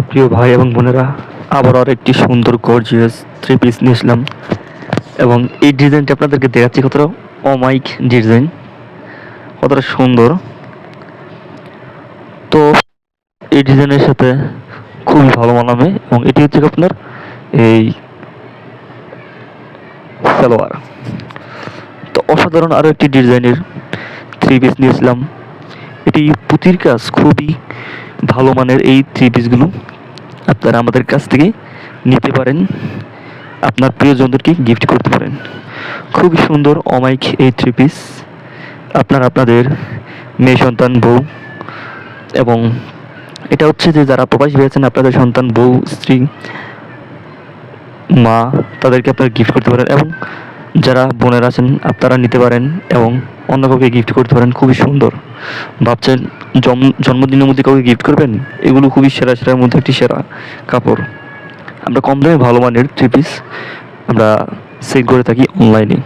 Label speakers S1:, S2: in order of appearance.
S1: প্রিয় ভাই এবং বোনেরা, আবার আর একটি সুন্দর গর্জিয়াস থ্রি পিস নিয়ে আসলাম এবং এই ডিজাইনটা আপনাদেরকে দেখাচ্ছি কতটা অমাইক ডিজাইন, কতটা সুন্দর। তো এই ডিজাইনের সাথে খুবই ভালো মানাবে এবং এটি হচ্ছে আপনার এই সালোয়ার। তো অসাধারণ আরও একটি ডিজাইনের থ্রি পিস নিয়েছিলাম। এটি পুঁতির কাজ খুবই ভালো মানের। এই থ্রি পিসগুলো আপনারা আমাদের কাছ থেকে নিতে পারেন, আপনার প্রিয়জনদেরকে গিফট করতে পারেন। খুবই সুন্দর অমাইক এই থ্রি পিস আপনাদের মেয়ে সন্তান, বউ, এবং এটা হচ্ছে যে যারা প্রবাসী হয়েছেন আপনাদের সন্তান, বউ, স্ত্রী, মা, তাদেরকে আপনারা গিফট করতে পারেন। এবং যারা বোনেরা আছেন আপনারা নিতে পারেন এবং অন্য কাউকে গিফট করতে পারেন। খুবই সুন্দর। ভাবছেন জন্মদিনের মধ্যে কাউকে গিফট করবেন, এগুলো খুবই সেরার মধ্যে একটি সেরা কাপড়। আমরা কম দামে ভালো মানের থ্রি পিস আমরা সেল করে থাকি অনলাইনে।